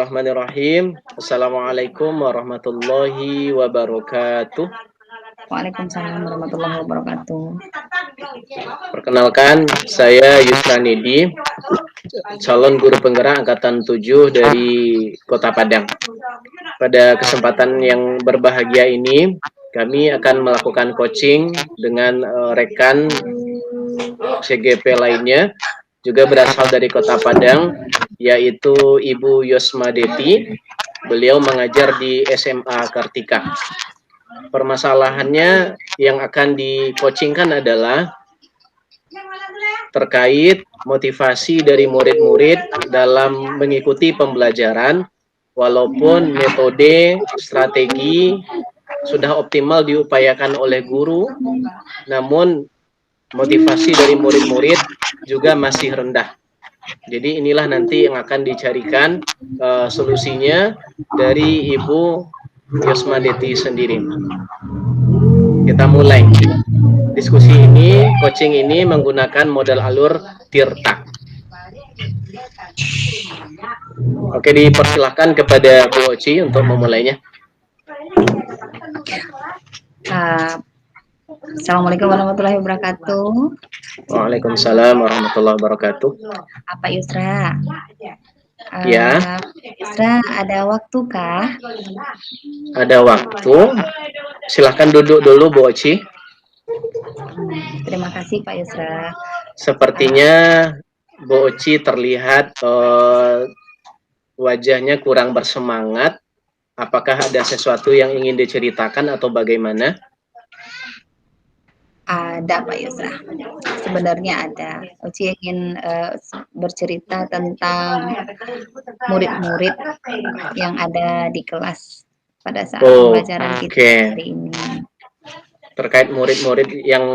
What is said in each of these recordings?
Bismillahirrahmanirrahim. Assalamualaikum warahmatullahi wabarakatuh. Waalaikumsalam warahmatullahi wabarakatuh. Perkenalkan, saya Yusra Nidi, calon guru penggerak angkatan 7 dari Kota Padang. Pada kesempatan yang berbahagia ini, kami akan melakukan coaching dengan rekan CGP lainnya, juga berasal dari Kota Padang, yaitu Ibu Yosma Deti. Beliau mengajar di SMA Kartika. Permasalahannya yang akan di-coachingkan adalah terkait motivasi dari murid-murid dalam mengikuti pembelajaran, walaupun metode, strategi sudah optimal diupayakan oleh guru, namun motivasi dari murid-murid juga masih rendah. Jadi inilah nanti yang akan dicarikan solusinya dari Ibu Yosma Deti sendiri. Kita mulai. Diskusi ini, coaching ini menggunakan model alur Tirta. Oke, dipersilahkan kepada Bu Oci untuk memulainya. Assalamualaikum warahmatullahi wabarakatuh. Waalaikumsalam warahmatullahi wabarakatuh. Apa Yusra? Ya. Yusra, ada waktu kah? Ada waktu. Silahkan duduk dulu Bu Oci. Terima kasih Pak Yusra. Sepertinya Bu Oci terlihat wajahnya kurang bersemangat. Apakah ada sesuatu yang ingin diceritakan atau bagaimana? Ada Pak Yusra. Sebenarnya ada. Oci ingin bercerita tentang murid-murid yang ada di kelas pada saat pembelajaran kita hari ini. Terkait murid-murid yang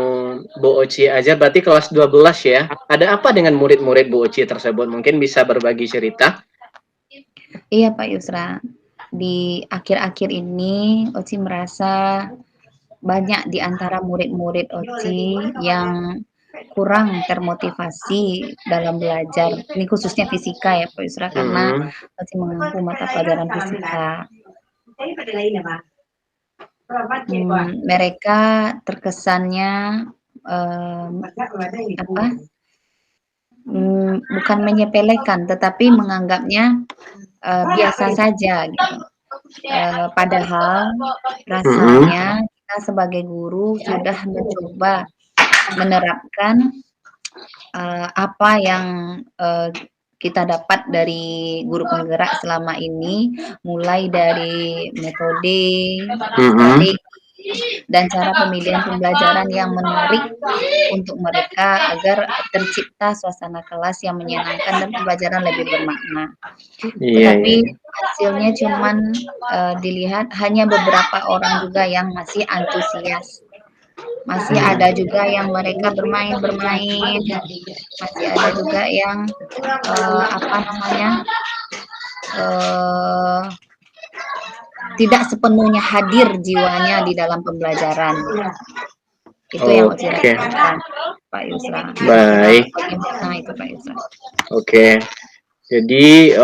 Bu Oci aja, berarti kelas 12 ya. Ada apa dengan murid-murid Bu Oci tersebut? Mungkin bisa berbagi cerita? Iya Pak Yusra. Di akhir-akhir ini Oci merasa banyak di antara murid-murid Oci yang kurang termotivasi dalam belajar. Ini khususnya fisika ya Pak Yusra, karena Oci mengampu mata pelajaran fisika. Mereka terkesannya bukan menyepelekan, tetapi menganggapnya biasa saja gitu. Padahal rasanya kita sebagai guru sudah mencoba menerapkan apa yang kita dapat dari guru penggerak selama ini, mulai dari metode, strategi, dan cara pemilihan pembelajaran yang menarik untuk mereka agar tercipta suasana kelas yang menyenangkan dan pembelajaran lebih bermakna. Tetapi hasilnya cuman dilihat hanya beberapa orang juga yang masih antusias. Masih ada juga yang mereka bermain-bermain, masih ada juga yang tidak sepenuhnya hadir jiwanya di dalam pembelajaran. Itu yang Oci rasakan, Pak Yusra. Baik. Bagaimana itu Pak Yusra? Oke. Jadi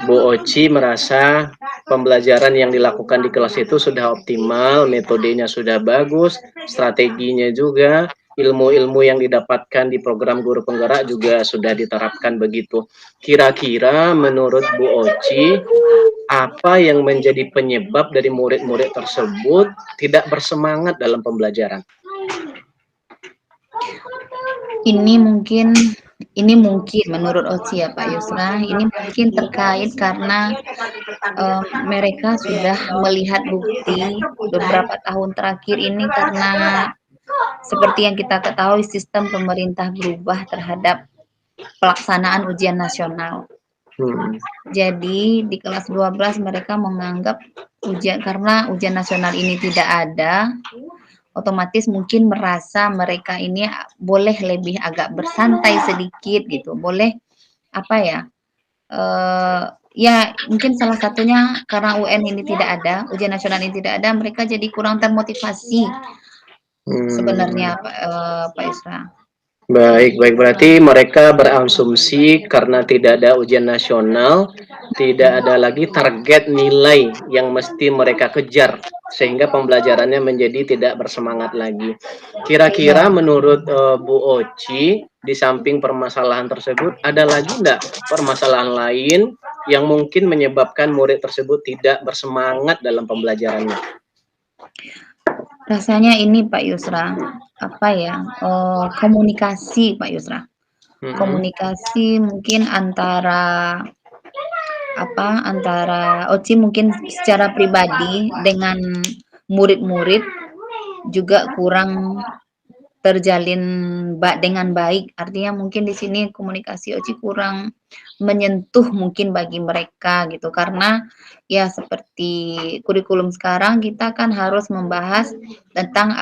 Bu Oci merasa pembelajaran yang dilakukan di kelas itu sudah optimal, metodenya sudah bagus, strateginya juga, ilmu-ilmu yang didapatkan di program guru penggerak juga sudah diterapkan begitu. Kira-kira menurut Bu Oci, apa yang menjadi penyebab dari murid-murid tersebut tidak bersemangat dalam pembelajaran? Ini mungkin menurut Oci ya Pak Yusra, ini mungkin terkait karena mereka sudah melihat bukti beberapa tahun terakhir ini, karena seperti yang kita ketahui sistem pemerintah berubah terhadap pelaksanaan ujian nasional. Jadi di kelas 12 mereka menganggap karena ujian nasional ini tidak ada, otomatis mungkin merasa mereka ini boleh lebih agak bersantai sedikit gitu, boleh ya mungkin salah satunya karena UN ini tidak ada, ujian nasional ini tidak ada, mereka jadi kurang termotivasi sebenarnya Pak Yusra. Baik, baik. Berarti mereka berasumsi karena tidak ada ujian nasional, tidak ada lagi target nilai yang mesti mereka kejar, sehingga pembelajarannya menjadi tidak bersemangat lagi. Kira-kira Ya. menurut Bu Oci, di samping permasalahan tersebut, ada lagi nggak permasalahan lain yang mungkin menyebabkan murid tersebut tidak bersemangat dalam pembelajarannya? Rasanya ini Pak Yusra, apa ya, komunikasi Pak Yusra. Mm-mm. Komunikasi mungkin antara antara Oci mungkin secara pribadi dengan murid-murid juga kurang terjalin dengan baik. Artinya mungkin di sini komunikasi Oci kurang menyentuh mungkin bagi mereka gitu. Karena ya seperti kurikulum sekarang kita kan harus membahas tentang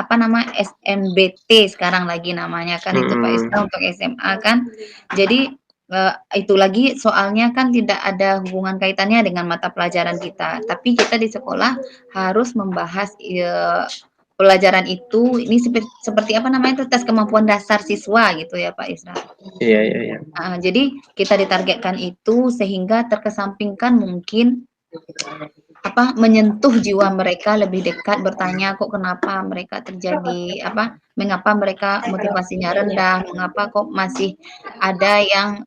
SNBT sekarang lagi namanya kan itu Pak Mm-mm. Isra untuk SMA kan. Jadi itu lagi soalnya kan tidak ada hubungan kaitannya dengan mata pelajaran kita. Tapi kita di sekolah harus membahas pelajaran itu ini seperti tes kemampuan dasar siswa gitu ya Pak Isra. Iya, iya, iya. Jadi kita ditargetkan itu sehingga terkesampingkan mungkin menyentuh jiwa mereka lebih dekat bertanya kok kenapa mereka terjadi mengapa mereka motivasinya rendah, mengapa kok masih ada yang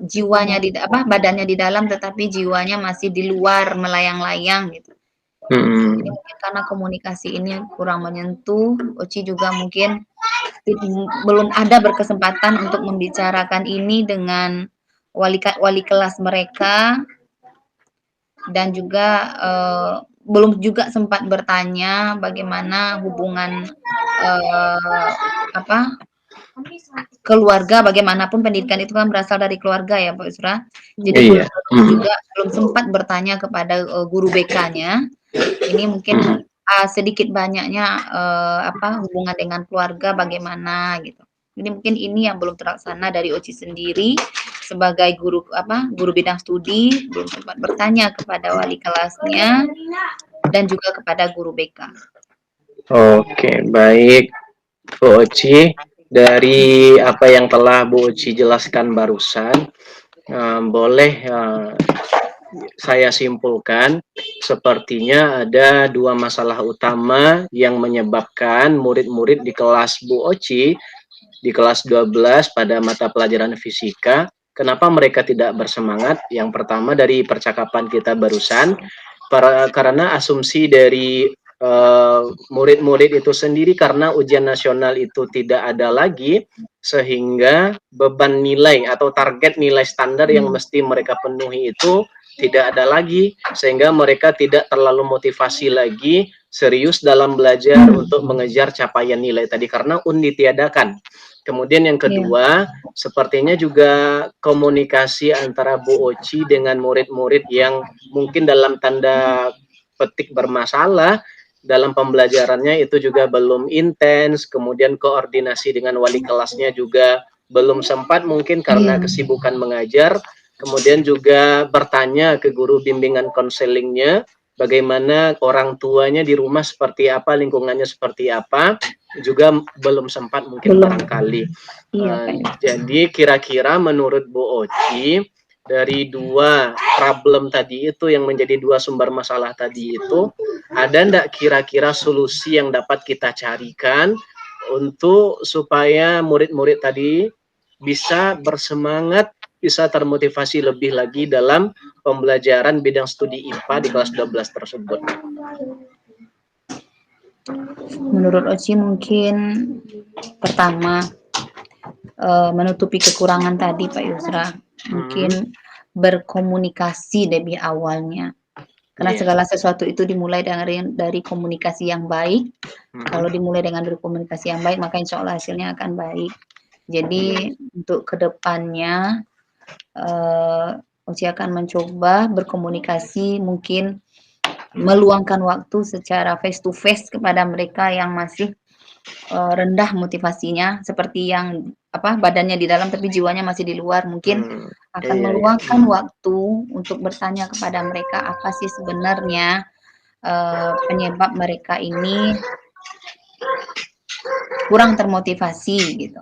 jiwanya badannya di dalam tetapi jiwanya masih di luar melayang-layang gitu. Jadi Mm-mm. mungkin karena komunikasi ini kurang menyentuh, Oci juga mungkin belum ada berkesempatan untuk membicarakan ini dengan wali kelas mereka dan juga belum juga sempat bertanya bagaimana hubungan eh, apa keluarga, bagaimanapun pendidikan itu kan berasal dari keluarga ya Pak Yusra. Jadi Iya. Mm. juga belum sempat bertanya kepada guru BK-nya. Ini mungkin Mm. sedikit banyaknya hubungan dengan keluarga bagaimana gitu. Jadi mungkin ini yang belum terlaksana dari Oci sendiri sebagai guru bidang studi belum sempat bertanya kepada wali kelasnya dan juga kepada guru BK. Oke, baik Bu Oci. Dari apa yang telah Bu Oci jelaskan barusan, boleh saya simpulkan, sepertinya ada dua masalah utama yang menyebabkan murid-murid di kelas Bu Oci, di kelas 12 pada mata pelajaran fisika, kenapa mereka tidak bersemangat? Yang pertama dari percakapan kita barusan, karena asumsi dari murid-murid itu sendiri karena ujian nasional itu tidak ada lagi, sehingga beban nilai atau target nilai standar yang mesti mereka penuhi itu tidak ada lagi, sehingga mereka tidak terlalu motivasi lagi serius dalam belajar untuk mengejar capaian nilai tadi karena ditiadakan. Kemudian yang Iya, kedua, sepertinya juga komunikasi antara Bu Oci dengan murid-murid yang mungkin dalam tanda petik bermasalah dalam pembelajarannya itu juga belum intens, kemudian koordinasi dengan wali kelasnya juga belum sempat mungkin karena iya, kesibukan mengajar, kemudian juga bertanya ke guru bimbingan konselingnya bagaimana orang tuanya di rumah seperti apa, lingkungannya seperti apa, juga belum sempat mungkin belum. barangkali. Iya, Pak. Jadi kira-kira menurut Bu Oci, dari dua problem tadi itu yang menjadi dua sumber masalah tadi itu, ada enggak kira-kira solusi yang dapat kita carikan untuk supaya murid-murid tadi bisa bersemangat, bisa termotivasi lebih lagi dalam pembelajaran bidang studi IPA di kelas 12 tersebut? Menurut Oci mungkin pertama menutupi kekurangan tadi Pak Yusra, mungkin berkomunikasi lebih awalnya. Karena Iya. segala sesuatu itu dimulai dari komunikasi yang baik. Kalau Mhm. dimulai dengan komunikasi yang baik, maka insya Allah hasilnya akan baik. Jadi untuk kedepannya, Oci akan mencoba berkomunikasi, mungkin meluangkan waktu secara face to face kepada mereka yang masih rendah motivasinya, seperti yang badannya di dalam tapi jiwanya masih di luar, mungkin akan Iya, iya. meluangkan waktu untuk bertanya kepada mereka apa sih sebenarnya penyebab mereka ini kurang termotivasi gitu.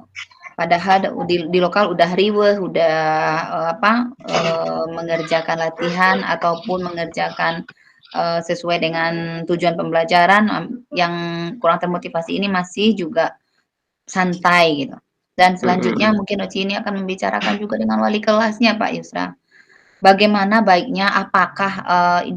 Padahal di lokal udah riweuh, udah, mengerjakan latihan ataupun mengerjakan, sesuai dengan tujuan pembelajaran, yang kurang termotivasi ini masih juga santai gitu. Dan selanjutnya Mhm. mungkin Oci ini akan membicarakan juga dengan wali kelasnya Pak Yusra. Bagaimana baiknya, apakah,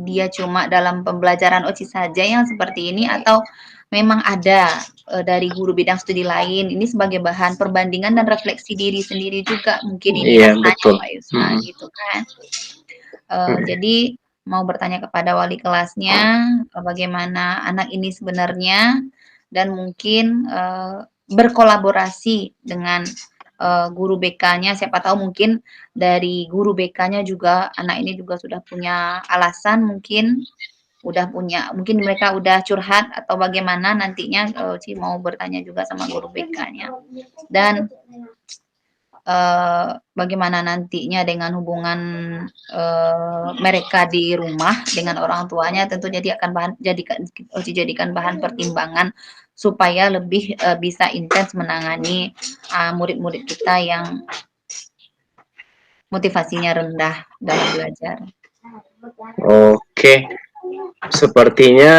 dia cuma dalam pembelajaran Oci saja yang seperti ini atau memang ada, dari guru bidang studi lain, ini sebagai bahan perbandingan dan refleksi diri sendiri juga mungkin ini Iya rasanya betul. Pak Yusra Mhm. gitu kan. Mhm. Jadi mau bertanya kepada wali kelasnya, bagaimana anak ini sebenarnya dan mungkin, berkolaborasi dengan, guru BK-nya, siapa tahu mungkin dari guru BK-nya juga anak ini juga sudah punya alasan mungkin, udah punya mungkin mereka udah curhat atau bagaimana nantinya, Ci mau bertanya juga sama guru BK-nya. Dan bagaimana nantinya dengan hubungan, mereka di rumah dengan orang tuanya tentu jadikan bahan pertimbangan supaya lebih, bisa intens menangani, murid-murid kita yang motivasinya rendah dalam belajar. Oke, sepertinya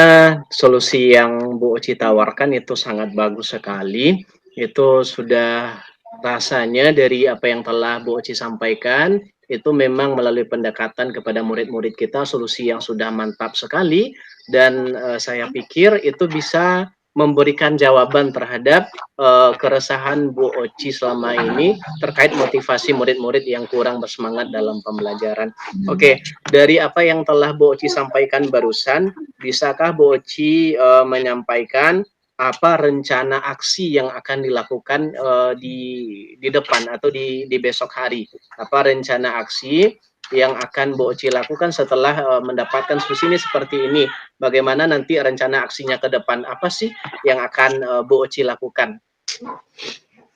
solusi yang Bu Oci tawarkan itu sangat bagus sekali. Itu sudah rasanya dari apa yang telah Bu Oci sampaikan, itu memang melalui pendekatan kepada murid-murid kita solusi yang sudah mantap sekali dan, saya pikir itu bisa memberikan jawaban terhadap, keresahan Bu Oci selama ini terkait motivasi murid-murid yang kurang bersemangat dalam pembelajaran. Mhm. Oke, dari apa yang telah Bu Oci sampaikan barusan, bisakah Bu Oci, menyampaikan apa rencana aksi yang akan dilakukan, di depan atau di besok hari? Apa rencana aksi yang akan Bu Oci lakukan setelah, mendapatkan solusi ini seperti ini? Bagaimana nanti rencana aksinya ke depan? Apa sih yang akan, Bu Oci lakukan?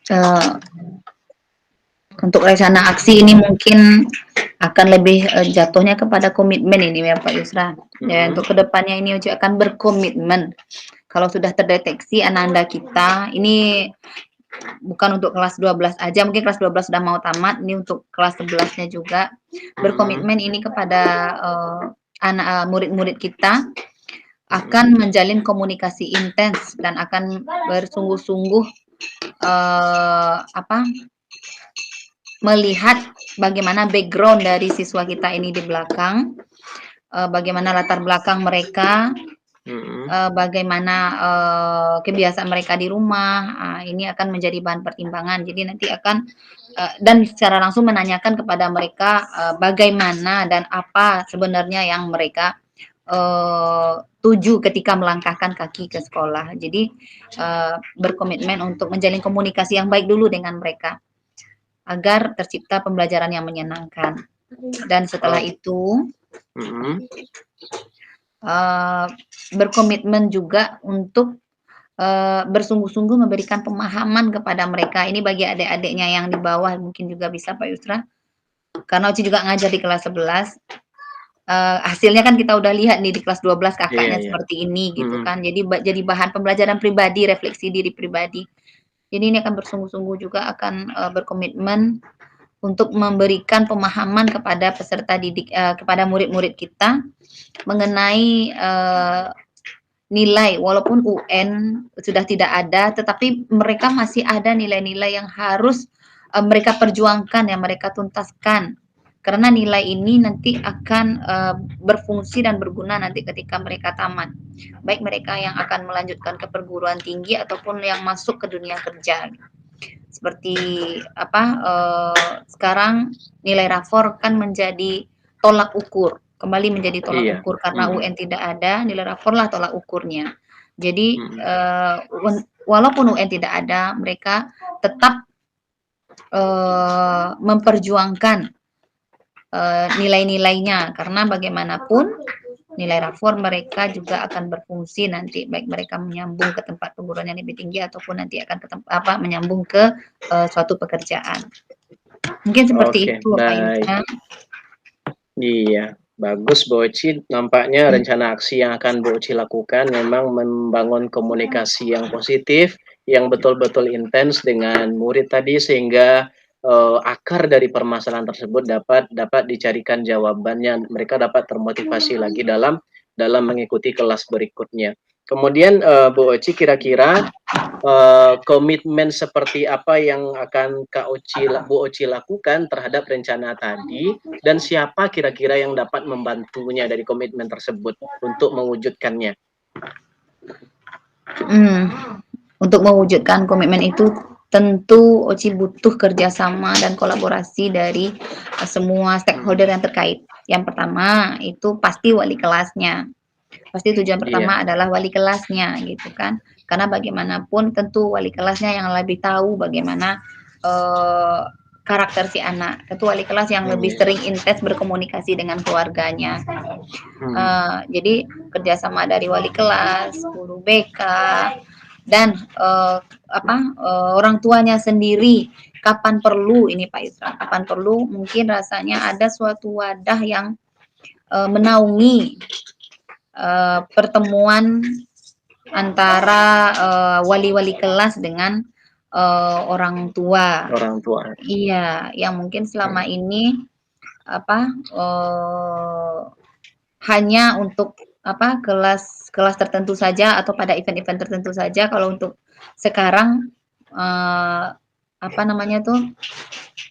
Eee, untuk rencana aksi ini mungkin akan lebih, jatuhnya kepada komitmen ini ya Pak Yusra. Ya Mhm. untuk kedepannya ini Oci akan berkomitmen. Kalau sudah terdeteksi anak-anak kita, ini bukan untuk kelas 12 aja, mungkin kelas 12 sudah mau tamat, ini untuk kelas 11-nya juga. Mhm. Berkomitmen ini kepada, murid-murid kita Mhm. akan menjalin komunikasi intens dan akan bersungguh-sungguh, apa, melihat bagaimana background dari siswa kita ini di belakang, bagaimana latar belakang mereka, Mhm. bagaimana, kebiasaan mereka di rumah, ini akan menjadi bahan pertimbangan. Jadi nanti akan dan secara langsung menanyakan kepada mereka, bagaimana dan apa sebenarnya yang mereka, tuju ketika melangkahkan kaki ke sekolah. Jadi, berkomitmen untuk menjalin komunikasi yang baik dulu dengan mereka, agar tercipta pembelajaran yang menyenangkan. Dan setelah Oh. itu Mhm. eee, berkomitmen juga untuk, bersungguh-sungguh memberikan pemahaman kepada mereka. Ini bagi adik-adiknya yang di bawah mungkin juga bisa Pak Yusra, karena Oci juga ngajar di kelas 11, hasilnya kan kita udah lihat nih di kelas 12 Iya Kakaknya iya. seperti ini gitu Mhm. kan. Jadi bahan pembelajaran pribadi, refleksi diri pribadi. Jadi ini akan bersungguh-sungguh juga akan, berkomitmen untuk memberikan pemahaman kepada peserta didik kepada murid-murid kita mengenai, nilai walaupun UN sudah tidak ada, tetapi mereka masih ada nilai-nilai yang harus, mereka perjuangkan, yang mereka tuntaskan. Karena nilai ini nanti akan, berfungsi dan berguna nanti ketika mereka tamat. Baik mereka yang akan melanjutkan ke perguruan tinggi ataupun yang masuk ke dunia kerja. Seperti apa, sekarang nilai rapor kan menjadi tolak ukur, kembali menjadi tolak Iya. ukur karena Mhm. UN tidak ada, nilai raporlah tolak ukurnya. Jadi, Mhm. walaupun UN tidak ada, mereka tetap, memperjuangkan, nilai-nilainya karena bagaimanapun nilai rapor mereka juga akan berfungsi nanti, baik mereka menyambung ke tempat perguruan yang lebih tinggi ataupun nanti akan menyambung ke, suatu pekerjaan. Mungkin seperti Oke, itu Pak baik. Yusra. Iya, bagus Bu Oci. Nampaknya Mhm. rencana aksi yang akan Bu Oci lakukan memang membangun komunikasi yang positif, yang betul-betul intens dengan murid tadi sehingga akar dari permasalahan tersebut dapat dicarikan jawabannya, mereka dapat termotivasi lagi dalam mengikuti kelas berikutnya. Kemudian Bu Oci, kira-kira komitmen seperti apa yang akan Bu Oci lakukan terhadap rencana tadi, dan siapa kira-kira yang dapat membantunya dari komitmen tersebut untuk mewujudkannya? Untuk mewujudkan komitmen itu tentu Oci butuh kerjasama dan kolaborasi dari semua stakeholder yang terkait. Yang pertama itu pasti wali kelasnya. Pasti tujuan pertama adalah wali kelasnya gitu kan. Karena bagaimanapun tentu wali kelasnya yang lebih tahu bagaimana karakter si anak. Tentu wali kelas yang lebih sering intens berkomunikasi dengan keluarganya. Jadi kerjasama dari wali kelas, guru BK, dan orang tuanya sendiri. Kapan perlu ini Pak Yusra? Kapan perlu mungkin rasanya ada suatu wadah yang menaungi pertemuan antara wali-wali kelas dengan orang tua. Iya, yang mungkin selama ini hanya untuk kelas tertentu saja atau pada event-event tertentu saja. Kalau untuk sekarang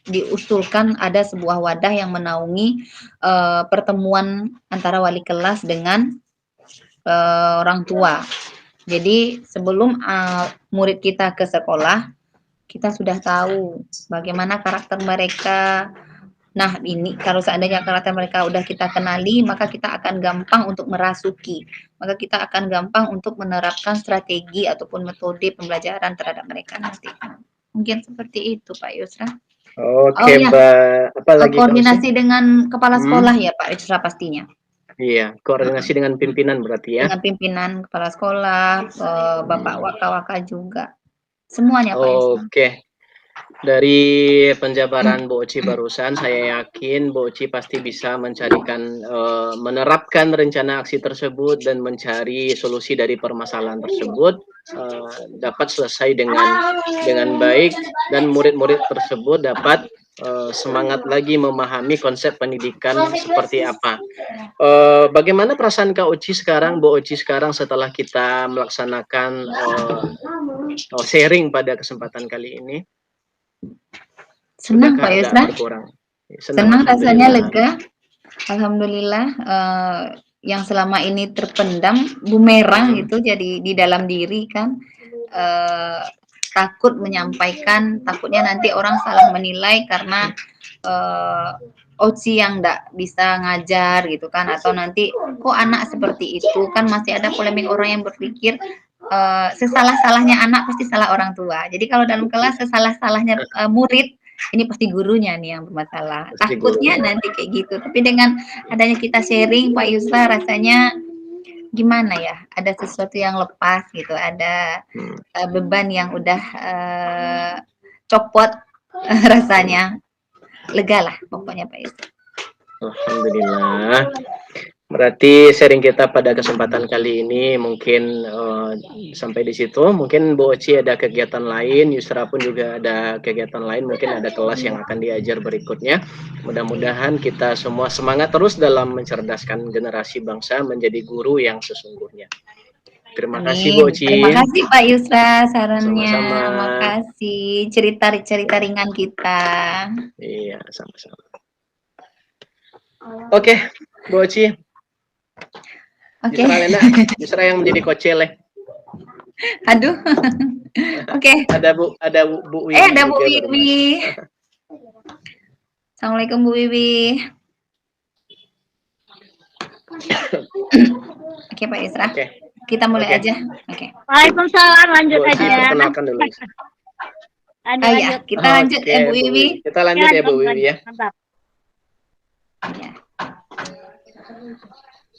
diusulkan ada sebuah wadah yang menaungi pertemuan antara wali kelas dengan orang tua. Jadi sebelum murid kita ke sekolah, kita sudah tahu bagaimana karakter mereka. Nah, ini kalau seandainya karakter mereka udah kita kenali, maka kita akan gampang untuk merasuki. Maka kita akan gampang untuk menerapkan strategi ataupun metode pembelajaran terhadap mereka nanti. Mungkin seperti itu, Pak Yusra. Oke, Mbak. Apalagi koordinasi dengan kepala sekolah ya, Pak Yusra pastinya. Iya, koordinasi dengan pimpinan berarti ya. Dengan pimpinan, kepala sekolah, Bapak Waka-Waka juga. Semuanya, Pak Yusra. Oke. Dari penjabaran Bu Oci barusan, saya yakin Bu Oci pasti bisa menerapkan rencana aksi tersebut dan mencari solusi dari permasalahan tersebut dapat selesai dengan baik, dan murid-murid tersebut dapat semangat lagi memahami konsep pendidikan seperti apa. Bagaimana perasaan Kak Oci sekarang, Bu Oci sekarang setelah kita melaksanakan sharing pada kesempatan kali ini? Senang Pak Yusra, senang rasanya, lega. Alhamdulillah, yang selama ini terpendam bumerang gitu jadi di dalam diri kan, takut menyampaikan, takutnya nanti orang salah menilai karena Oci yang nggak bisa ngajar gitu kan, atau nanti kok anak seperti itu kan, masih ada polemik orang yang berpikir sesalah-salahnya anak pasti salah orang tua. Jadi kalau dalam kelas sesalah-salahnya murid, ini pasti gurunya nih yang bermasalah. Takutnya nanti kayak gitu. Tapi dengan adanya kita sharing Pak Yusra, rasanya gimana ya? Ada sesuatu yang lepas gitu. Ada beban yang udah copot, rasanya lega lah pokoknya Pak Yusra. Alhamdulillah. Berarti sharing kita pada kesempatan kali ini mungkin sampai di situ. Mungkin Bu Oci ada kegiatan lain, Yusra pun juga ada kegiatan lain, mungkin ada kelas yang akan diajar berikutnya. Mudah-mudahan kita semua semangat terus dalam mencerdaskan generasi bangsa menjadi guru yang sesungguhnya. Terima kasih Bu Oci. Terima kasih Pak Yusra sarannya. Terima kasih cerita-cerita ringan kita. Iya, sama-sama. Oke, Bu Oci. Oke. Yusra yang menjadi kocele. Aduh. Oke. Ada Bu Wiwi. Ada Bu Wiwi. Assalamualaikum Bu Wiwi. Oke Pak Yusra. Kita mulai aja. Oke. Waalaikumsalam, lanjut aja. Perkenalkan dulu. Lanjut. Kita lanjut ya Bu Wiwi. Kita lanjut ya Bu Wiwi ya. Mantap. Ya.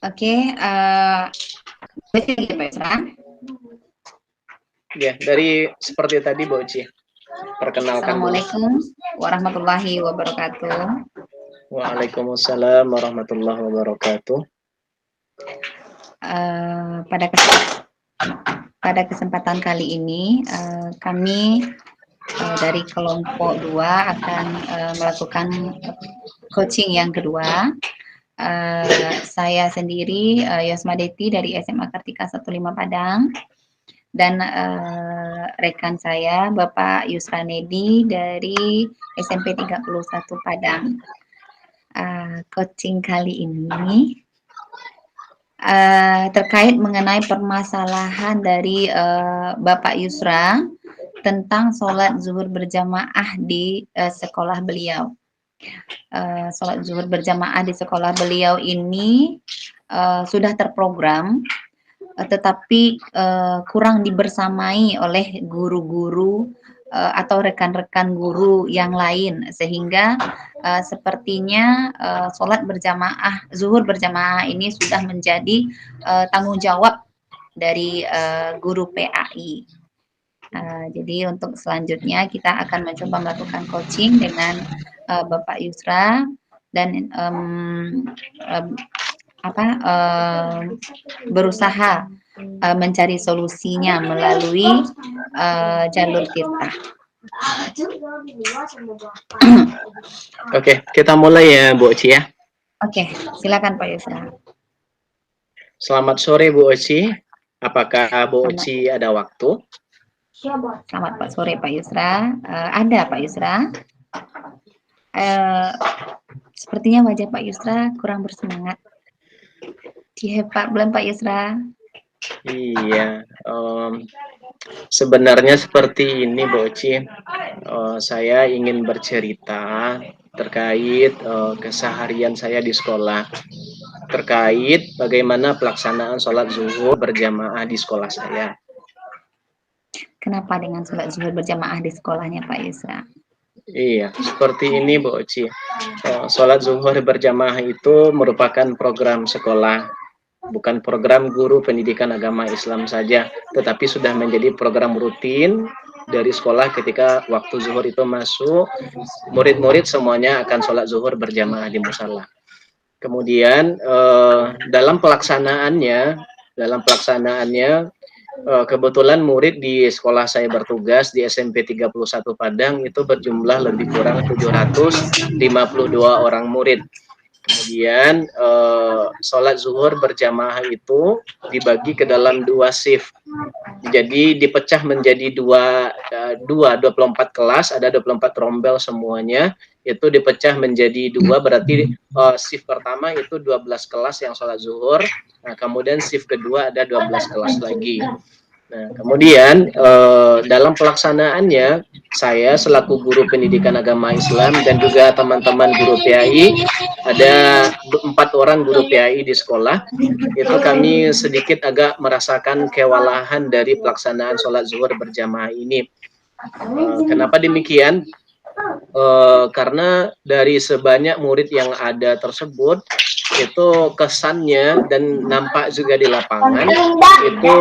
Oke, ya, dari seperti tadi Bu Oci. Perkenalkan. Assalamualaikum warahmatullahi wabarakatuh. Waalaikumsalam warahmatullahi wabarakatuh. pada kesempatan kali ini kami dari kelompok 2 akan melakukan coaching yang kedua. Saya sendiri Yosmadeti dari SMA Kartika 15 Padang, dan rekan saya Bapak Yusranedi dari SMP 31 Padang. Coaching kali ini terkait mengenai permasalahan dari Bapak Yusra tentang sholat zuhur berjamaah di sekolah beliau. Sholat zuhur berjamaah di sekolah beliau ini sudah terprogram, tetapi kurang dibersamai oleh guru-guru atau rekan-rekan guru yang lain, sehingga sepertinya sholat berjamaah, zuhur berjamaah ini sudah menjadi tanggung jawab dari guru PAI. Jadi untuk selanjutnya kita akan mencoba melakukan coaching dengan Bapak Yusra dan berusaha mencari solusinya melalui jalur Tirta. Oke, kita mulai ya Bu Oci ya. Oke, silakan Pak Yusra. Selamat sore Bu Oci. Apakah Bu Oci ada waktu? Selamat sore Pak Yusra. Ada Pak Yusra. Sepertinya wajah Pak Yusra kurang bersemangat. Hebat belum Pak Yusra? Iya, sebenarnya seperti ini Bu Oci. Saya ingin bercerita terkait keseharian saya di sekolah, terkait bagaimana pelaksanaan sholat zuhur berjamaah di sekolah saya. Kenapa dengan sholat zuhur berjamaah di sekolahnya Pak Yusra? Iya, seperti ini Bu Oci. Sholat zuhur berjamaah itu merupakan program sekolah, bukan program guru pendidikan agama Islam saja, tetapi sudah menjadi program rutin dari sekolah. Ketika waktu zuhur itu masuk, murid-murid semuanya akan sholat zuhur berjamaah di musala. Kemudian dalam pelaksanaannya kebetulan murid di sekolah saya bertugas di SMP 31 Padang itu berjumlah lebih kurang 752 orang murid. Kemudian sholat zuhur berjamaah itu dibagi ke dalam 2 shift. Jadi dipecah menjadi 24 kelas, ada 24 rombel semuanya. Itu dipecah menjadi 2, berarti shift pertama itu 12 kelas yang sholat zuhur. Nah, kemudian shift kedua ada 12 kelas lagi. Nah, kemudian dalam pelaksanaannya saya selaku guru pendidikan agama Islam dan juga teman-teman guru PAI, ada 4 orang guru PAI di sekolah, itu kami sedikit agak merasakan kewalahan dari pelaksanaan sholat zuhur berjamaah ini. Kenapa demikian? Karena dari sebanyak murid yang ada tersebut, itu kesannya dan nampak juga di lapangan itu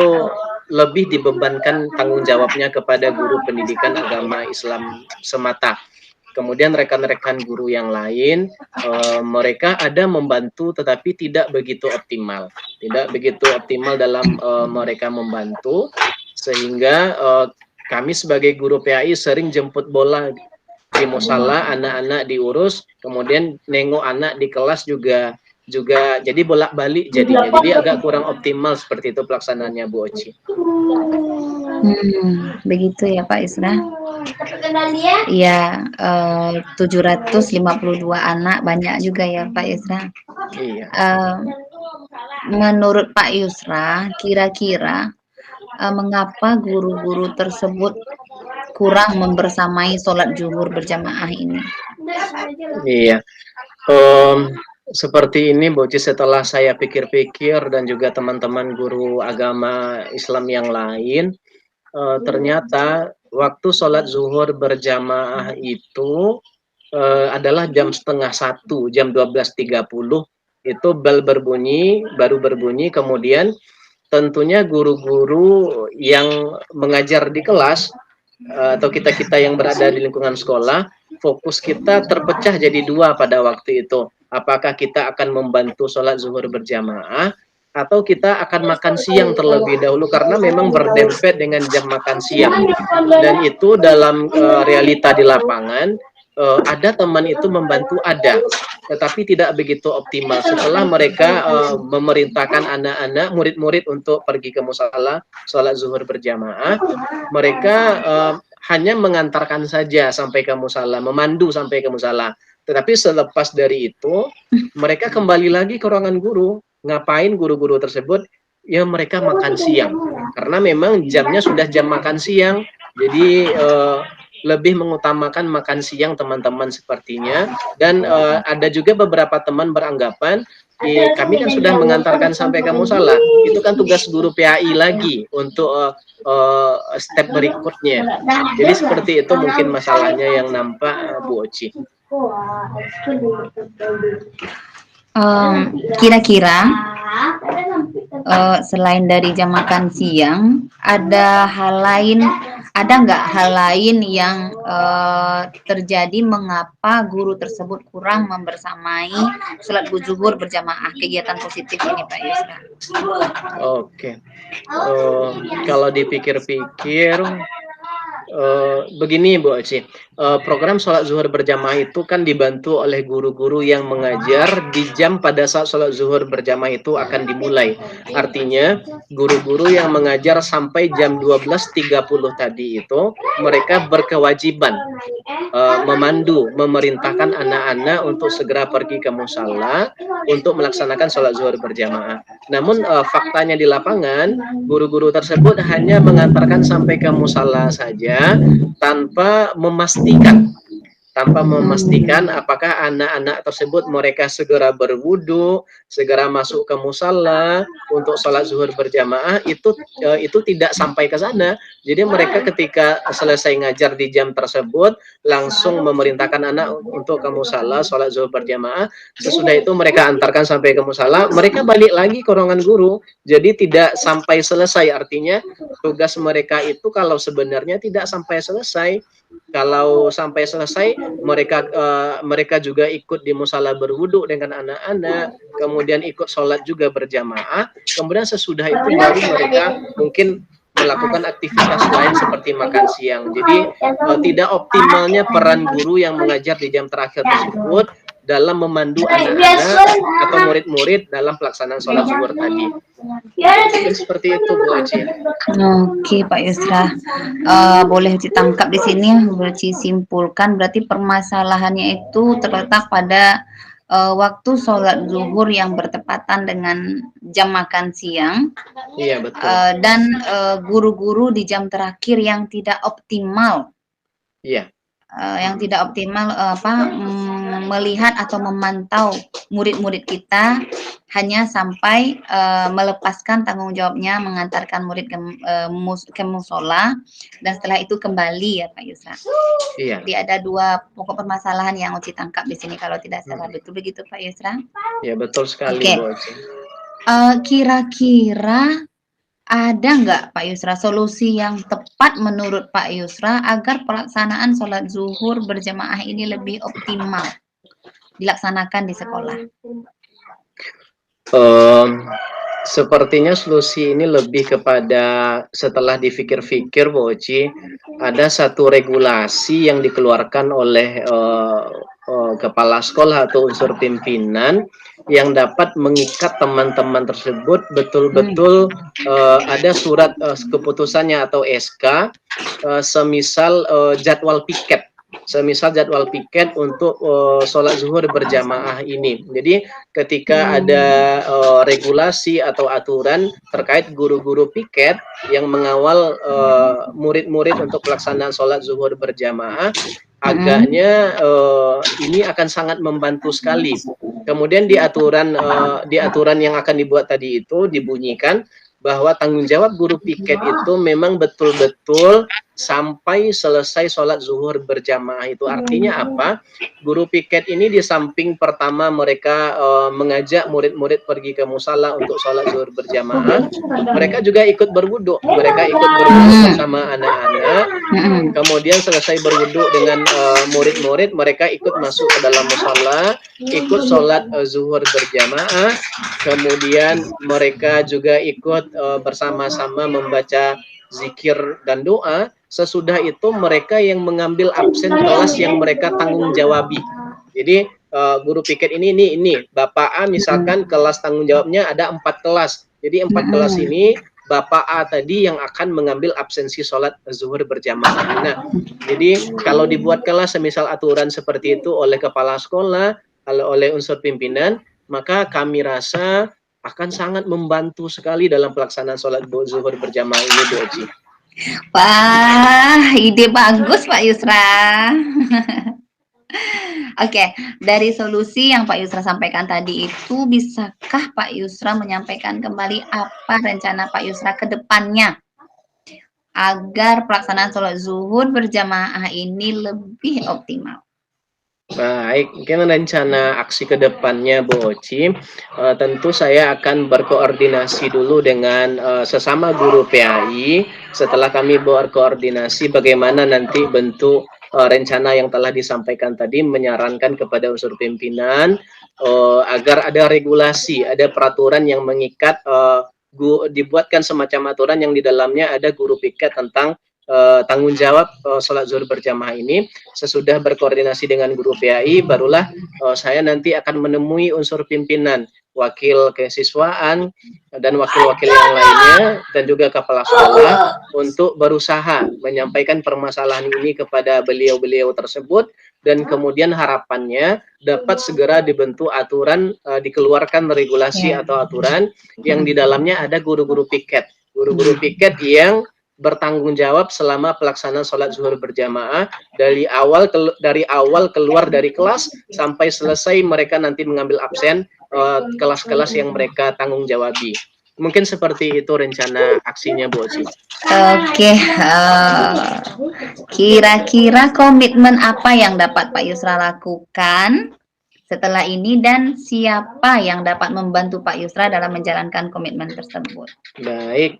lebih dibebankan tanggung jawabnya kepada guru pendidikan agama Islam semata. Kemudian rekan-rekan guru yang lain, mereka ada membantu tetapi tidak begitu optimal dalam mereka membantu, sehingga kami sebagai guru PAI sering jemput bola di musala, anak-anak diurus, kemudian nengok anak di kelas juga jadi bolak-balik jadinya. Jadi agak kurang optimal seperti itu pelaksanaannya Bu Oci. Begitu ya Pak Isra. Iya, 752 anak, banyak juga ya Pak Isra. Iya. Menurut Pak Yusra, kira-kira mengapa guru-guru tersebut kurang membersamai sholat zuhur berjamaah ini? Iya, seperti ini Bu Oci, setelah saya pikir-pikir dan juga teman-teman guru agama Islam yang lain, ternyata waktu sholat zuhur berjamaah itu adalah jam 12:30, jam 12.30 itu bel baru berbunyi, kemudian tentunya guru-guru yang mengajar di kelas atau kita-kita yang berada di lingkungan sekolah, fokus kita terpecah jadi 2 pada waktu itu. Apakah kita akan membantu sholat zuhur berjamaah atau kita akan makan siang terlebih dahulu karena memang berdempet dengan jam makan siang. Dan itu dalam realita di lapangan, ada teman itu membantu ada, tetapi tidak begitu optimal. Setelah mereka memerintahkan anak-anak, murid-murid untuk pergi ke musala, sholat zuhur berjamaah, mereka hanya mengantarkan saja sampai ke musala, memandu sampai ke musala. Tetapi selepas dari itu, mereka kembali lagi ke ruangan guru. Ngapain guru-guru tersebut? Ya mereka makan siang. Karena memang jamnya sudah jam makan siang. Jadi lebih mengutamakan makan siang teman-teman sepertinya. Dan ada juga beberapa teman beranggapan, kami kan sudah mengantarkan sampai ke musala. Itu kan tugas guru PAI lagi untuk step berikutnya. Jadi seperti itu mungkin masalahnya yang nampak, Bu Oci. Kira-kira selain dari jam makan siang, ada nggak hal lain yang terjadi mengapa guru tersebut kurang membersamai sholat zuhur berjamaah, kegiatan positif ini Pak Yusra? Oke. Kalau dipikir-pikir, begini Bu Oci, program sholat zuhur berjamaah itu kan dibantu oleh guru-guru yang mengajar di jam pada saat sholat zuhur berjamaah itu akan dimulai. Artinya guru-guru yang mengajar sampai jam 12.30 tadi itu mereka berkewajiban memandu, memerintahkan anak-anak untuk segera pergi ke musala untuk melaksanakan sholat zuhur berjamaah. Namun faktanya di lapangan guru-guru tersebut hanya mengantarkan sampai ke musala saja tanpa memastikan apakah anak-anak tersebut mereka segera berwudu, segera masuk ke musala untuk sholat zuhur berjamaah. Itu tidak sampai ke sana. Jadi mereka ketika selesai ngajar di jam tersebut langsung memerintahkan anak untuk ke musala sholat zuhur berjamaah. Sesudah itu mereka antarkan sampai ke musala, mereka balik lagi ke ruangan guru. Jadi tidak sampai selesai. Artinya tugas mereka itu kalau sebenarnya tidak sampai selesai. Kalau sampai selesai, mereka juga ikut di musala berwudu dengan anak-anak, kemudian ikut sholat juga berjamaah, kemudian sesudah itu baru mereka mungkin melakukan aktivitas lain seperti makan siang. Jadi tidak optimalnya peran guru yang mengajar di jam terakhir tersebut dalam memandu anak-anak atau murid-murid dalam pelaksanaan sholat zuhur tadi. Mungkin seperti itu Bu Oci. Oke Pak Yusra, boleh ditangkap di sini, boleh disimpulkan berarti permasalahannya itu terletak pada waktu sholat zuhur yang bertepatan dengan jam makan siang. Iya betul. Dan guru-guru di jam terakhir yang tidak optimal. Iya. Yang tidak optimal melihat atau memantau murid-murid kita hanya sampai melepaskan tanggung jawabnya mengantarkan murid ke musola dan setelah itu kembali ya Pak Yusra. Iya. Jadi ada dua pokok permasalahan yang Oci tangkap di sini kalau tidak salah. Betul begitu Pak Yusra? Ya betul sekali Oke. Bu Oci. Kira-kira ada nggak Pak Yusra solusi yang tepat menurut Pak Yusra agar pelaksanaan sholat zuhur berjamaah ini lebih optimal dilaksanakan di sekolah? Sepertinya solusi ini lebih kepada setelah dipikir-pikir Bu Oci, ada satu regulasi yang dikeluarkan oleh kepala sekolah atau unsur pimpinan yang dapat mengikat teman-teman tersebut betul-betul ada surat keputusannya atau SK semisal jadwal piket untuk sholat zuhur berjamaah ini. Jadi ketika ada regulasi atau aturan terkait guru-guru piket yang mengawal murid-murid untuk pelaksanaan sholat zuhur berjamaah, agaknya ini akan sangat membantu sekali. Kemudian di aturan yang akan dibuat tadi itu dibunyikan bahwa tanggung jawab guru piket itu memang betul-betul sampai selesai sholat zuhur berjamaah. Itu artinya apa? Guru piket ini di samping pertama mereka mengajak murid-murid pergi ke musala untuk sholat zuhur berjamaah, mereka juga ikut berwudu. Mereka ikut berwudu bersama anak-anak. Kemudian selesai berwudu dengan murid-murid, mereka ikut masuk ke dalam musala, ikut sholat zuhur berjamaah. Kemudian mereka juga ikut bersama-sama membaca zikir dan doa. Sesudah itu mereka yang mengambil absen kelas yang mereka tanggung jawabi. Jadi guru piket ini Bapak A misalkan kelas tanggung jawabnya ada 4 kelas. Jadi 4 kelas ini Bapak A tadi yang akan mengambil absensi sholat zuhur berjamaah. Nah, jadi kalau dibuat kelas semisal aturan seperti itu oleh kepala sekolah, oleh unsur pimpinan, maka kami rasa akan sangat membantu sekali dalam pelaksanaan sholat zuhur berjamaah ini, Bu Oci. Wah, ide bagus Pak Yusra. Oke, dari solusi yang Pak Yusra sampaikan tadi itu, bisakah Pak Yusra menyampaikan kembali apa rencana Pak Yusra ke depannya agar pelaksanaan sholat zuhur berjamaah ini lebih optimal? Baik, mungkin rencana aksi ke depannya Bu Oci, tentu saya akan berkoordinasi dulu dengan sesama guru PAI. Setelah kami berkoordinasi bagaimana nanti bentuk rencana yang telah disampaikan tadi, menyarankan kepada unsur pimpinan agar ada regulasi, ada peraturan yang mengikat, dibuatkan semacam aturan yang di dalamnya ada guru piket tentang tanggung jawab sholat zuhur berjamaah ini. Sesudah berkoordinasi dengan guru PAI, barulah saya nanti akan menemui unsur pimpinan, wakil kesiswaan, dan wakil-wakil yang lainnya, dan juga kepala sekolah untuk berusaha menyampaikan permasalahan ini kepada beliau-beliau tersebut, dan kemudian harapannya dapat segera dibentuk aturan, dikeluarkan regulasi atau aturan yang di dalamnya ada guru-guru piket. Guru-guru piket yang bertanggung jawab selama pelaksanaan sholat zuhur berjamaah dari awal keluar dari kelas sampai selesai mereka nanti mengambil absen kelas-kelas yang mereka tanggung jawabi. Mungkin seperti itu rencana aksinya Bu Oci. Oke, kira-kira komitmen apa yang dapat Pak Yusra lakukan setelah ini, dan siapa yang dapat membantu Pak Yusra dalam menjalankan komitmen tersebut? Baik,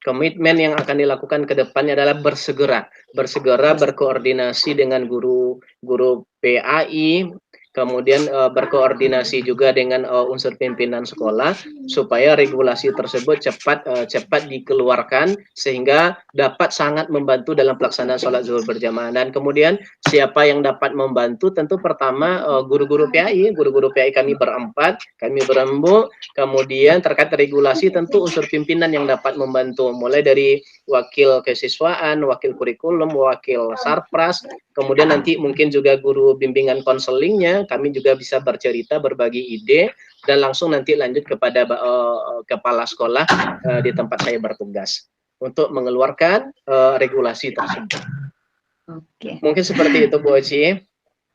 komitmen yang akan dilakukan ke depannya adalah bersegera berkoordinasi dengan guru PAI, kemudian berkoordinasi juga dengan unsur pimpinan sekolah supaya regulasi tersebut cepat dikeluarkan sehingga dapat sangat membantu dalam pelaksanaan sholat zuhur berjamaah. Dan kemudian siapa yang dapat membantu? Tentu pertama guru-guru PAI kami berempat, kami berembuk. Kemudian terkait regulasi tentu unsur pimpinan yang dapat membantu, mulai dari wakil kesiswaan, wakil kurikulum, wakil sarpras, kemudian nanti mungkin juga guru bimbingan konselingnya, kami juga bisa bercerita, berbagi ide, dan langsung nanti lanjut kepada kepala sekolah di tempat saya bertugas untuk mengeluarkan regulasi tersebut. Oke. Mungkin seperti itu Bu Oci.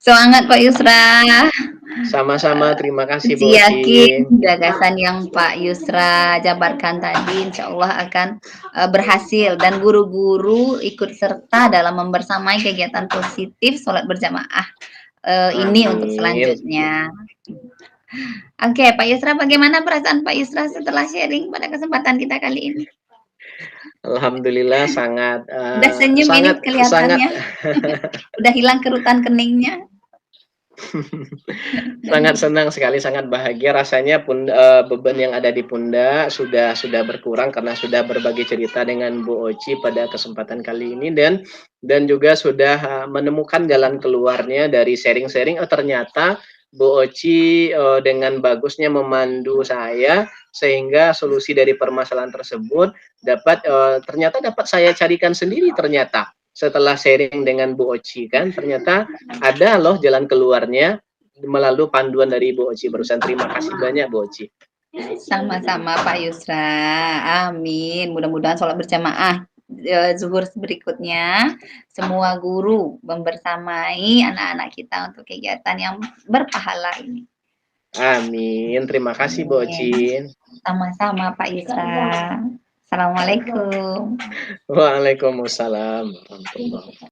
Semangat Pak Yusra. Sama-sama, terima kasih Bu Oci. Yakin gagasan yang Pak Yusra jabarkan tadi insya Allah akan berhasil, dan guru-guru ikut serta dalam membersamai kegiatan positif sholat berjamaah ini untuk selanjutnya. Oke, Pak Yusra, bagaimana perasaan Pak Yusra setelah sharing pada kesempatan kita kali ini? Alhamdulillah sangat udah senyum sangat, ini kelihatannya udah hilang kerutan keningnya. Sangat senang sekali, sangat bahagia rasanya. Beban yang ada di pundak sudah berkurang karena sudah berbagi cerita dengan Bu Oci pada kesempatan kali ini, dan juga sudah menemukan jalan keluarnya dari sharing-sharing. Ternyata Bu Oci dengan bagusnya memandu saya sehingga solusi dari permasalahan tersebut ternyata dapat saya carikan sendiri. Ternyata setelah sharing dengan Bu Oci, kan ternyata ada loh jalan keluarnya melalui panduan dari Bu Oci barusan. Terima kasih banyak Bu Oci. Sama-sama Pak Yusra, amin. Mudah-mudahan sholat berjamaah zuhur berikutnya semua guru membersamai anak-anak kita untuk kegiatan yang berpahala ini. Amin, terima kasih Bu Oci. Sama-sama Pak Yusra. Assalamualaikum. Waalaikumsalam warahmatullahi